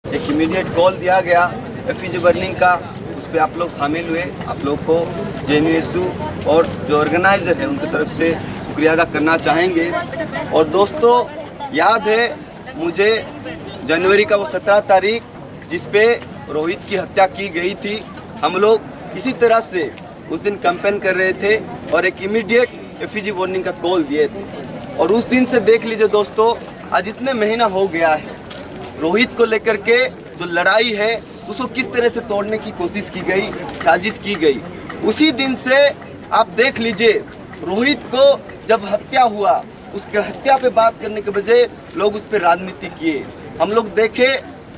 एक immediate call दिया गया एफिजी बर्निंग का, उस पर आप लोग शामिल हुए। आप लोग को JNUSU और जो ऑर्गेनाइज़र है उनकी तरफ से शुक्रिया अदा करना चाहेंगे। और दोस्तों, याद है मुझे जनवरी का वो 17 तारीख जिस पे रोहित की हत्या की गई थी, हम लोग इसी तरह से उस दिन कैंपेन कर रहे थे और एक इमीडिएट एफिजी वार्निंग का कॉल दिए थे। और उस दिन से देख लीजिए दोस्तों, आज इतने महीना हो गया है, रोहित को लेकर के जो लड़ाई है उसको किस तरह से तोड़ने की कोशिश की गई, साजिश की गई। उसी दिन से आप देख लीजिए, रोहित को जब हत्या हुआ, उसके हत्या पे बात करने के बजाय लोग उस पर राजनीति किए। हम लोग देखे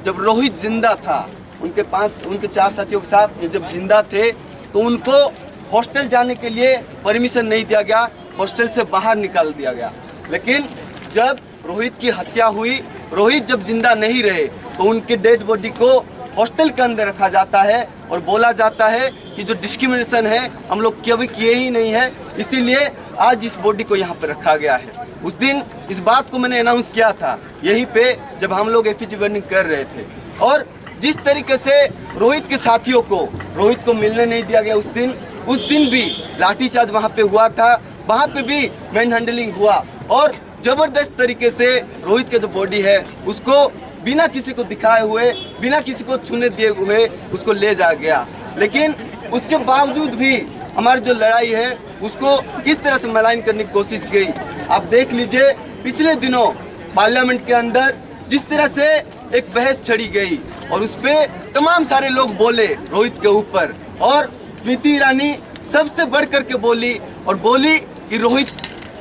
जब रोहित जिंदा था, उनके 4 साथियों के साथ जब जिंदा थे तो उनको हॉस्टल जाने के लिए परमिशन नहीं दिया गया, हॉस्टल से बाहर निकाल दिया गया। लेकिन जब रोहित की हत्या हुई, रोहित जब जिंदा नहीं रहे तो उनके डेड बॉडी को हॉस्टल के अंदर रखा जाता है और बोला जाता है कि जो डिस्क्रिमिनेशन है हम लोग कभी किए ही नहीं है, इसीलिए आज इस बॉडी को यहाँ पे रखा गया है। उस दिन इस बात को मैंने अनाउंस किया था यहीं पे जब हम लोग एफिजी बर्निंग कर रहे थे। और जिस तरीके से रोहित के साथियों को रोहित को मिलने नहीं दिया गया, उस दिन भी लाठीचार्ज वहाँ पे हुआ था, वहाँ पे भी मैन हैंडलिंग हुआ और जबरदस्त तरीके से रोहित का जो बॉडी है उसको बिना किसी को दिखाए हुए, बिना किसी को छूने दिए हुए उसको ले जा गया। लेकिन उसके बावजूद भी हमारी जो लड़ाई है उसको किस तरह से मलाइन करने की कोशिश गई। आप देख लीजिए, पिछले दिनों पार्लियामेंट के अंदर जिस तरह से एक बहस छड़ी गई और उस पर तमाम सारे लोग बोले रोहित के ऊपर, और स्मृति ईरानी सबसे बढ़ करके बोली और बोली कि रोहित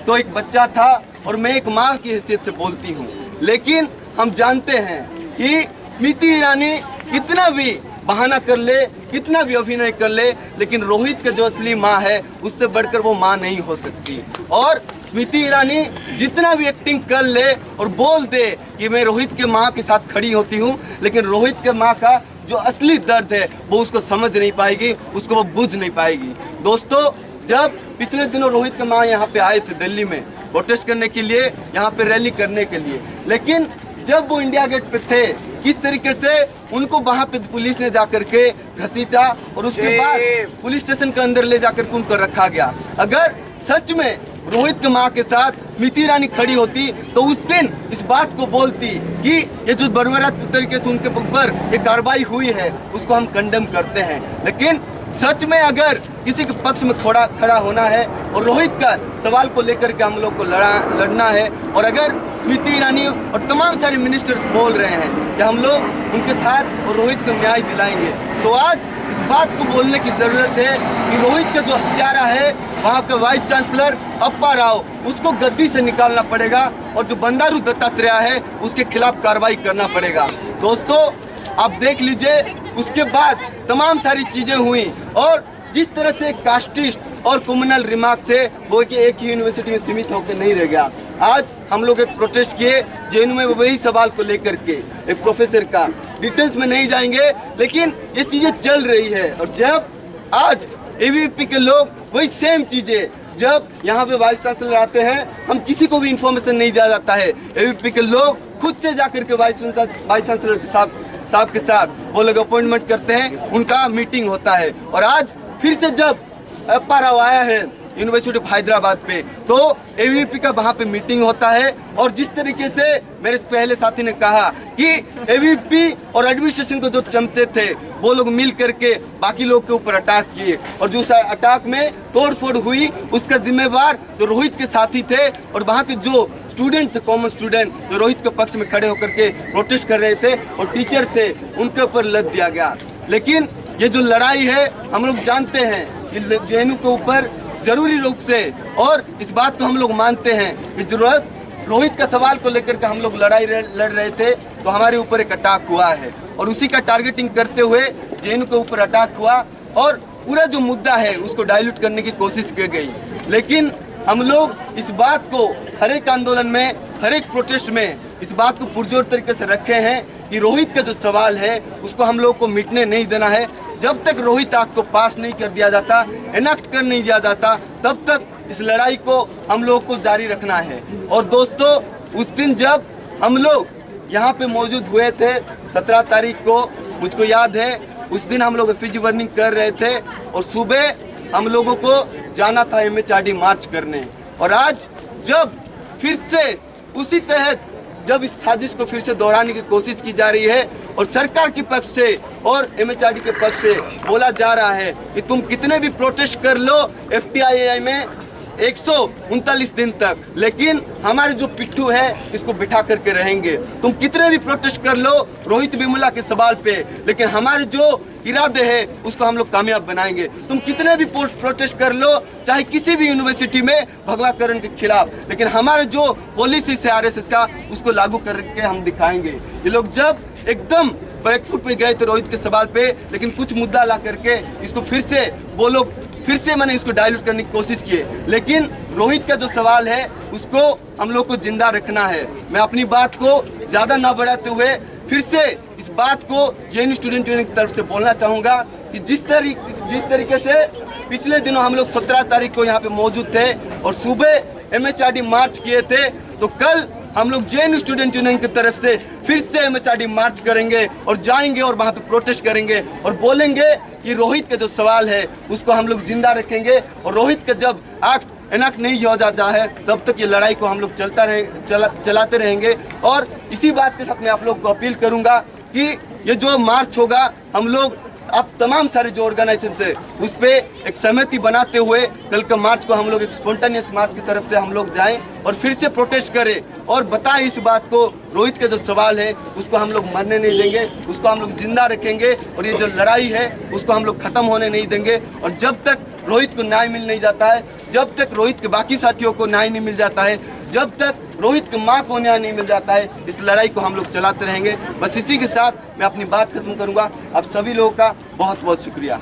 तो एक बच्चा था और मैं एक माँ की हैसियत से बोलती हूँ। लेकिन हम जानते हैं कि स्मृति ईरानी कितना भी बहाना कर ले, कितना भी अभिनय कर ले, लेकिन रोहित का जो असली माँ है उससे बढ़कर वो माँ नहीं हो सकती। और स्मृति ईरानी जितना भी एक्टिंग कर ले और बोल दे कि मैं रोहित के माँ के साथ खड़ी होती हूँ, लेकिन रोहित के माँ का जो असली दर्द है वो उसको समझ नहीं पाएगी, उसको वो बुझ नहीं पाएगी। दोस्तों, जब पिछले दिनों रोहित के माँ यहाँ पे आए थे दिल्ली में प्रोटेस्ट करने के लिए, यहाँ पे रैली करने के लिए, लेकिन जब वो इंडिया गेट पे थे किस तरीके से उनको वहाँ पे पुलिस ने जाकर के घसीटा और उसके बाद पुलिस स्टेशन के अंदर ले जाकर के उनको रखा गया। अगर सच में रोहित के माँ के साथ स्मृति ईरानी खड़ी होती तो उस दिन इस बात को बोलती कि ये जो बर्बरत तरीके से उनके ऊपर ये कार्रवाई हुई है उसको हम कंडेम करते हैं। लेकिन सच में अगर किसी के पक्ष में खड़ा होना है और रोहित का सवाल को लेकर के हम लोग को लड़ना है, और अगर स्मृति ईरानी और तमाम सारे मिनिस्टर्स बोल रहे हैं कि हम लोग उनके साथ और रोहित को न्याय दिलाएंगे, तो आज इस बात को बोलने की ज़रूरत है कि रोहित का जो हत्यारा है वहाँ का वाइस चांसलर अप्पा राव, उसको गद्दी से निकालना पड़ेगा और जो बंडारू दत्तात्रेय है उसके खिलाफ कार्रवाई करना पड़ेगा। दोस्तों, आप देख लीजिए, उसके बाद तमाम सारी चीज़ें हुई और जिस तरह से कास्टिस्ट और कम्युनल रिमार्क से वो कि एक ही यूनिवर्सिटी में सीमित होकर नहीं रह गया। आज हम लोग एक प्रोटेस्ट किए JNU में वही सवाल को लेकर के, एक प्रोफेसर का, डिटेल्स में नहीं जाएंगे, लेकिन ये चीज़ें चल रही है। और जब आज ABVP के लोग वही सेम चीज़ें, जब यहाँ पे वाइस चांसलर आते हैं हम किसी को भी इंफॉर्मेशन नहीं दिया जाता है, ABVP के लोग खुद से जाकर के वाइस चांसलर साहब के साथ वो लोग अपॉइंटमेंट करते हैं, उनका मीटिंग होता है। और आज फिर से जब अप्पा राव आया है यूनिवर्सिटी ऑफ हैदराबाद पे तो ABVP का वहाँ पे मीटिंग होता है। और जिस तरीके से मेरे पहले साथी ने कहा कि ABVP और एडमिनिस्ट्रेशन को जो चमचे थे वो लोग मिल करके बाकी लोग के ऊपर अटैक किए, और जो अटैक में तोड़फोड़ हुई उसका जिम्मेवार जो रोहित के साथी थे और वहाँ के जो स्टूडेंट थे, कॉमन स्टूडेंट जो रोहित के पक्ष में खड़े होकर के प्रोटेस्ट कर रहे थे और टीचर थे, उनके ऊपर लद दिया गया। लेकिन ये जो लड़ाई है हम लोग जानते हैं कि JNU के ऊपर जरूरी रूप से, और इस बात को हम लोग मानते हैं कि जरूरत रोहित का सवाल को लेकर के हम लोग लड़ाई लड़ रहे थे तो हमारे ऊपर एक अटैक हुआ है और उसी का टारगेटिंग करते हुए JNU के ऊपर अटैक हुआ और पूरा जो मुद्दा है उसको डाइल्यूट करने की कोशिश की गई। लेकिन हम लोग इस बात को हर एक आंदोलन में, हर एक प्रोटेस्ट में इस बात को पुरजोर तरीके से रखे हैं कि रोहित का जो सवाल है उसको हम लोग को मिटने नहीं देना है। जब तक रोहित एक्ट को पास नहीं कर दिया जाता, एनेक्ट कर नहीं दिया जाता, तब तक इस लड़ाई को हम लोग को जारी रखना है। और दोस्तों, उस दिन जब हम लोग यहाँ पे मौजूद हुए थे 17 तारीख को, मुझको याद है। उस दिन हम लोग एफिजी बर्निंग कर रहे थे और सुबह हम लोगों को जाना था MHRD मार्च करने। और आज जब फिर से उसी तहत जब इस साजिश को फिर से दोहराने की कोशिश की जा रही है और सरकार के पक्ष से और MHRD के पक्ष से बोला जा रहा है कि तुम कितने भी प्रोटेस्ट कर लो FTII में 139 दिन तक, लेकिन हमारे जो पिट्ठू है इसको बिठा करके रहेंगे। तुम कितने भी प्रोटेस्ट कर लो रोहित वेमुला के सवाल पे, लेकिन हमारे जो इरादे हैं उसको हम लोग कामयाब बनाएंगे। तुम कितने भी प्रोटेस्ट कर लो चाहे किसी भी यूनिवर्सिटी में भगवाकरण के खिलाफ, लेकिन हमारे जो पॉलिसी है RSS का उसको लागू करके हम दिखाएंगे। ये लोग जब एकदम बैकफुट पे गए थे रोहित के सवाल पे, लेकिन कुछ मुद्दा ला करके इसको फिर से मैंने इसको डाइल्यूट करने की कोशिश की, लेकिन रोहित का जो सवाल है उसको हम लोग को जिंदा रखना है। मैं अपनी बात को ज़्यादा ना बढ़ाते हुए फिर से इस बात को JNU स्टूडेंट यूनियन की तरफ से बोलना चाहूँगा कि जिस तरीके से पिछले दिनों हम लोग 17 तारीख को यहाँ पे मौजूद थे और सुबह MHRD मार्च किए थे, तो कल हम लोग JNU स्टूडेंट यूनियन की तरफ से फिर से MHRD मार्च करेंगे और जाएंगे और वहाँ पे प्रोटेस्ट करेंगे और बोलेंगे कि रोहित का जो सवाल है उसको हम लोग जिंदा रखेंगे। और रोहित का जब एक्ट एनएक्ट नहीं हो जाता है तब तक ये लड़ाई को हम लोग चलाते रहेंगे। और इसी बात के साथ मैं आप लोग को अपील करूँगा कि ये जो मार्च होगा हम लोग आप तमाम सारे जो ऑर्गेनाइजेशन है उस पर एक सहमति बनाते हुए कल का मार्च को हम लोग एक स्पॉन्टेनियस मार्च की तरफ से हम लोग जाएं और फिर से प्रोटेस्ट करें और बताएं इस बात को, रोहित का जो सवाल है उसको हम लोग मरने नहीं देंगे, उसको हम लोग जिंदा रखेंगे और ये जो लड़ाई है उसको हम लोग ख़त्म होने नहीं देंगे। और जब तक रोहित को न्याय मिल नहीं जाता है, जब तक रोहित के बाकी साथियों को न्याय नहीं मिल जाता है, जब तक रोहित की मां को न्याय नहीं मिल जाता है, इस लड़ाई को हम लोग चलाते रहेंगे। बस इसी के साथ मैं अपनी बात खत्म करूंगा। आप सभी लोगों का बहुत बहुत शुक्रिया।